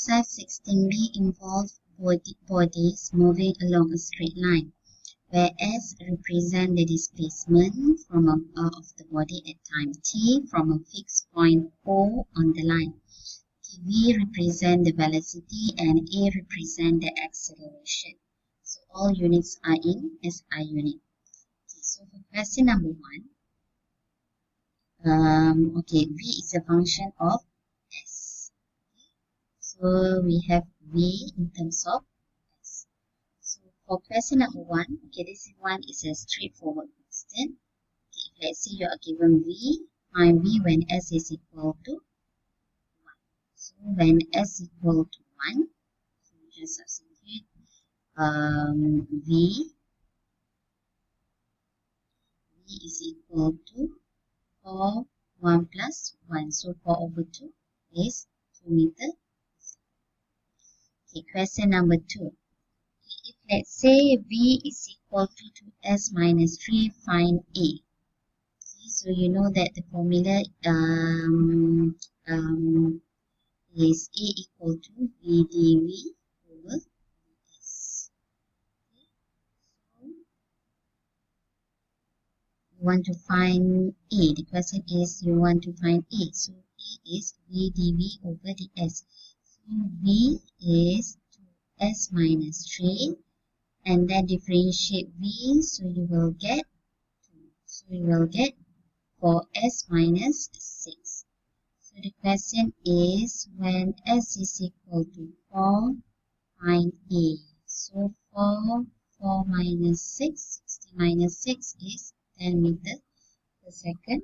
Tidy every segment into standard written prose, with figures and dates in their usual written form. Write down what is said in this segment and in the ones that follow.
exercise 16b involves bodies moving along a straight line, where S represents the displacement from of the body at time t from a fixed point O on the line. V represents the velocity and A represents the acceleration. So all units are in SI unit. Okay, so for question number 1, V is a function of S. So we have V in terms of S. So for question number 1, this one is a straightforward question. Let's say you are given V, find V when S is equal to 1. So when S equal to 1, so we just substitute V is equal to 4, 1 plus 1. So 4 over 2 is 2 meters. Okay, question number 2. If let's say V is equal to 2S minus 3, find A. Okay, so you know that the formula is A equal to V dV over S. Okay, so you want to find A. The question is you want to find A. So A is V dV over the S. So V is 2S minus 3 and then differentiate V, so you will get 2. So you will get 4S minus 6. So the question is when S is equal to 4, find A. So 4 minus 6, 60 minus 6 is 10 meters per second.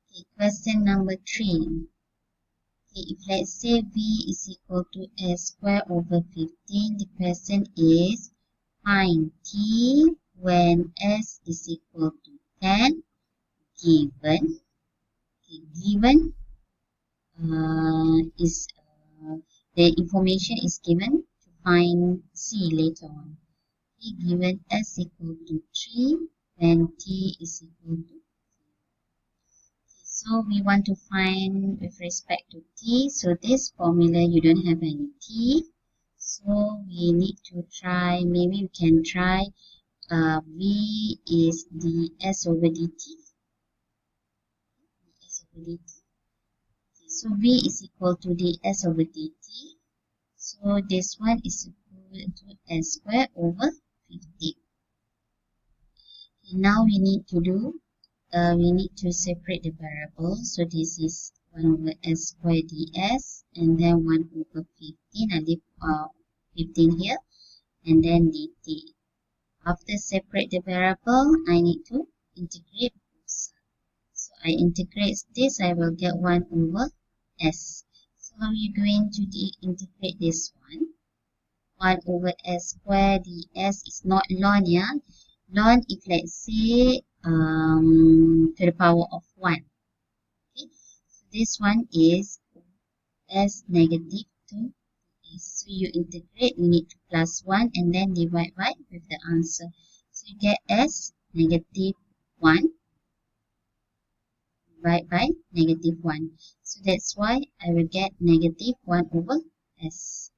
Okay, question number 3. Okay, if let's say V is equal to S square over 15, the question is find T when S is equal to 10 given the information is given to find C later on. Okay, given S equal to 3 when T is equal to 0. So we want to find with respect to T. So this formula you don't have any T. So we need to try, maybe we can try V is ds over dt. Okay, so V is equal to ds over dt. So this one is equal to S square over 15. Okay, now we need to separate the variables. So this is 1 over S square ds and then 1 over 15. I leave 15 here and then dt. After separate the variable, I need to integrate both sides. So I integrate this, I will get 1 over S. So how are you going to integrate this one? 1 over S square ds is not ln, yeah? Ln if let's say to the power of 1. Okay, so this one is S negative 2. So you integrate, you need to plus 1 and then divide by with the answer. So you get S negative 1 divided by negative 1. So that's why I will get negative 1 over S.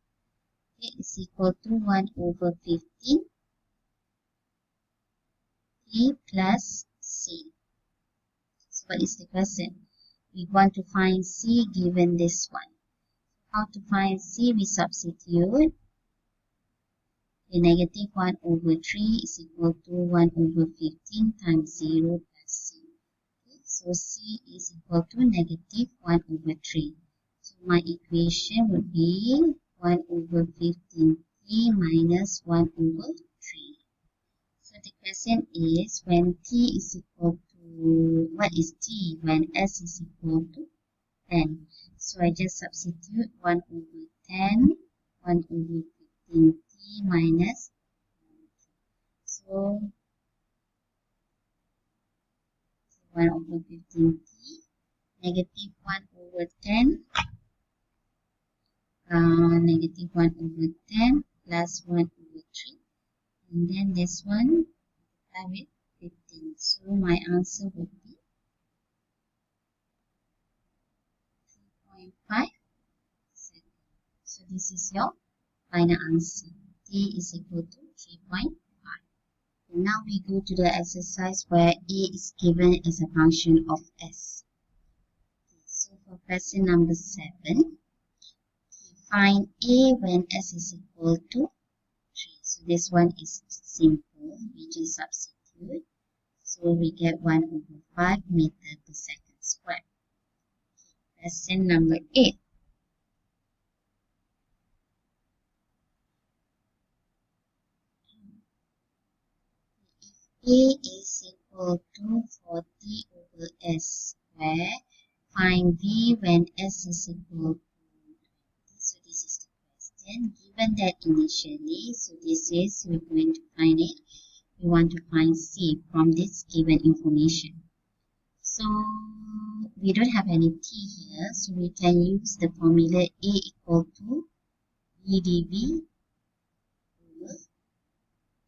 Okay, is equal to 1 over 15 T plus C. So what is the question? We want to find C given this one. How to find C? We substitute. The negative 1 over 3 is equal to 1 over 15 times 0 plus C. Okay, so C is equal to negative 1 over 3. So my equation would be 1 over 15t minus 1 over 3. So the question is when t is equal to, what is t when s is equal to 10? So I just substitute 1 over 10, 1 over 15t minus 1. So 1 over 15t, negative 1 over 10, negative 1 over 10 plus 1 over 3. And then this one with 15. So my answer would be 2.5 this is your final answer. T is equal to 3.5. Now we go to the exercise where A is given as a function of S. So for question number 7, find A when S is equal to 3. So this one is simple. We just substitute. So we get 1 over 5 meter per second squared. Question number 8. A is equal to 40 over S square. Find B when S is equal to 20. So this is the question. Given that initially, so this is, we're going to find it. We want to find C from this given information. So we don't have any T here, so we can use the formula A equal to B dV over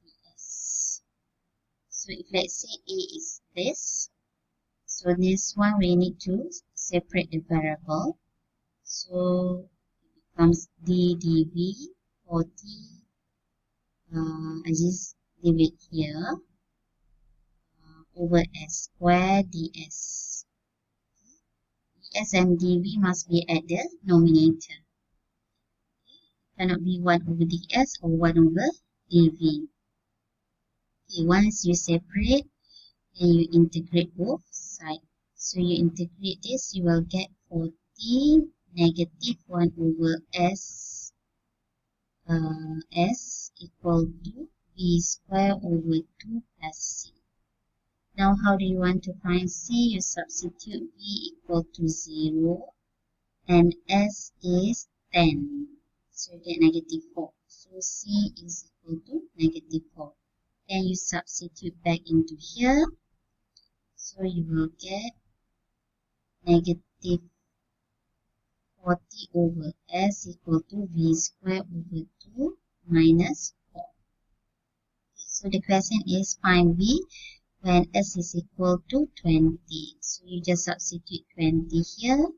dS. So if let's say A is this, so this one we need to separate the variable. So it becomes d dv 40. I just leave it here over s square ds. ds and dv must be at the denominator. It cannot be 1 over ds or 1 over dv. Okay, once you separate, then you integrate both sides. So you integrate this, you will get 40 negative 1 over s equal to v square over 2 plus c. Now how do you want to find c? You substitute v equal to 0 and s is 10. So you get negative 4. So c is equal to negative 4. Then you substitute back into here. So you will get negative 40 over s equal to v square over 2 minus 4. Okay, so the question is find v when s is equal to 20. So you just substitute 20 here.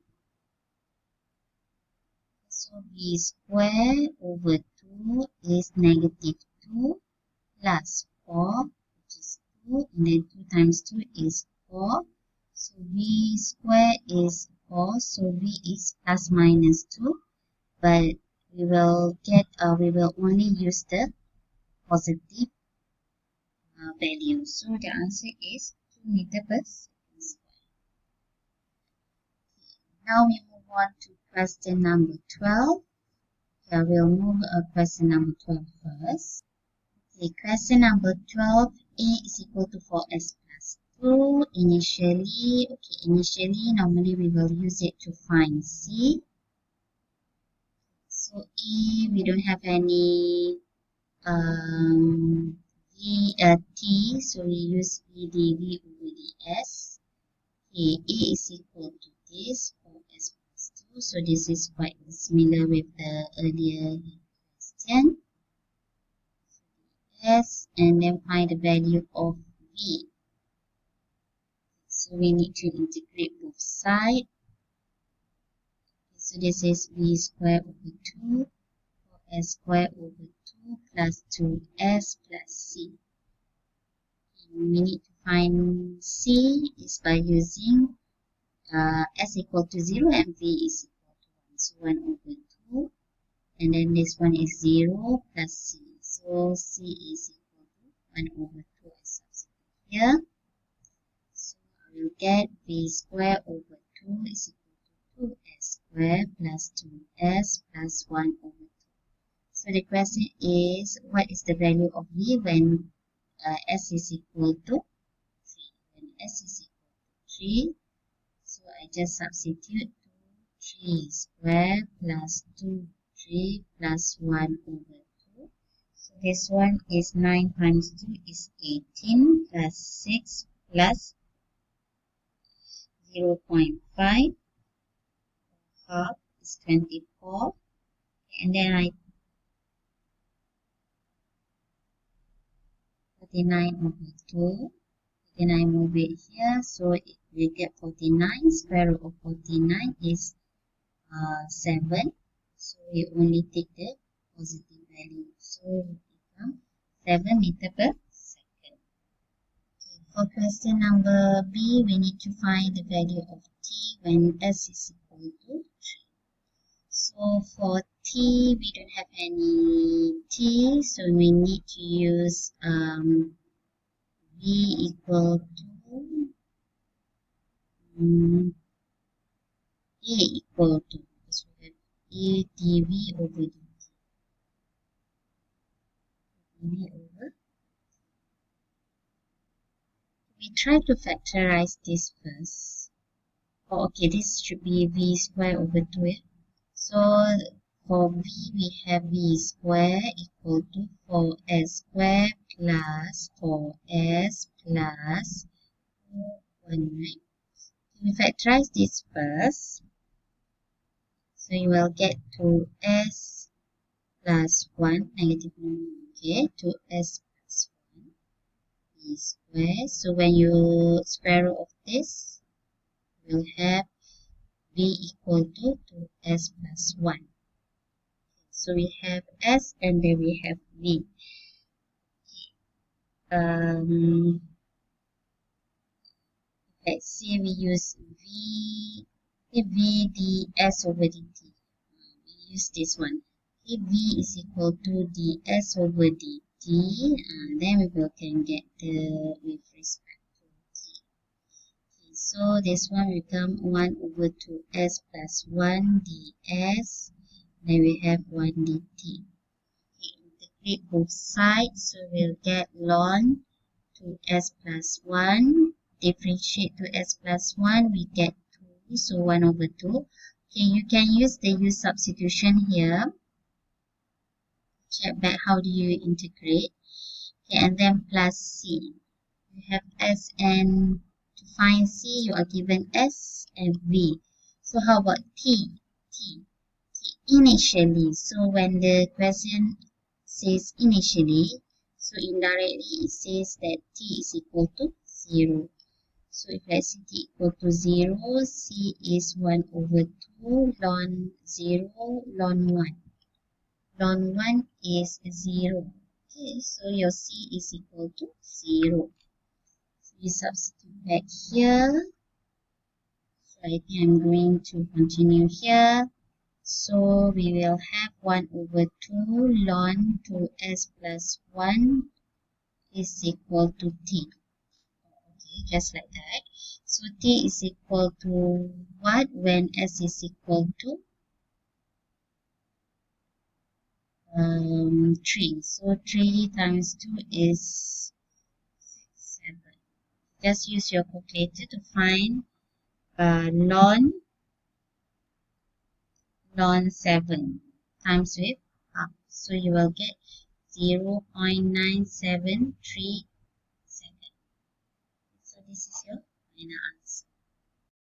So v square over 2 is negative 2 plus 4, which is 2, and then 2 times 2 is 4. So v square is 4, so v is plus minus 2, but we will only use the positive value. So the answer is 2 meter per second square. Now we move on to question number 12. Okay, we'll move question number 12 first. Okay, question number 12, A is equal to 4s plus 2. Initially, normally we will use it to find C. So E, we don't have any T, so we use V dV over ds. Okay, A is equal to this, 4s plus 2. So this is quite similar with the earlier question. S, and then find the value of V. So we need to integrate both sides. So this is V square over 2, 4s square over 2 plus 2s plus c. And we need to find c is by using s equal to 0 and v is equal to 1. So 1 over 2, and then this one is 0 plus c. So c is equal to 1 over 2 I substitute here. So I will get v square over 2 is equal to 2s square plus 2s plus 1 over 2. So the question is, what is the value of v when s is equal to 3? When s is equal to 3, so I just substitute 3 square plus 3 plus 1 over 2. So this one is 9 times 2 is 18 plus 6 plus 0.5. Half is 24. And then I 49 over 2. Then I move it here. So we get 49. Square root of 49 is 7. So we only take the positive value. So it becomes 7 meter per second. For question number B, we need to find the value of t when s is equal to 3. So for t, we don't have any t, so we need to use v equal to a equal to, because we have a dv over dt. dv over. We try to factorize this first. Oh, okay, this should be v square over 2. So for v, we have v square equal to 4s square plus 4s plus 419. We factorize this first. So you will get 2s plus 1, negative number, okay, 2s plus 1 v square. So when you square root of this, you will have v equal to 2s plus 1. So we have s and then we have v. Let's say we use v ds over dt. We use this one. If v is equal to ds over dt, then we can get the with respect to t. Okay, so this one will become 1 over 2s plus 1 ds. Then we have 1 dt. Okay, integrate both sides, so we'll get ln 2s plus 1. Differentiate 2s plus 1, we get 2, so 1 over 2. Okay, you can use the u substitution here. Check back how do you integrate. Okay, and then plus c. You have s, and to find c, you are given s and v. So how about t? T initially. So when the question says initially, so indirectly it says that t is equal to 0. So if let's say t equal to 0, c is 1 over 2 ln 0 ln 1. Ln 1 is 0. Okay, so your c is equal to 0. So you substitute back here. So I think I'm going to continue here. So we will have 1 over 2 ln 2s plus 1 is equal to t. Okay, just like that. So t is equal to what when s is equal to 3. So 3 times 2 is 7. Just use your calculator to find ln 7 times with half. So you will get 0.973 seconds. So this is your final answer.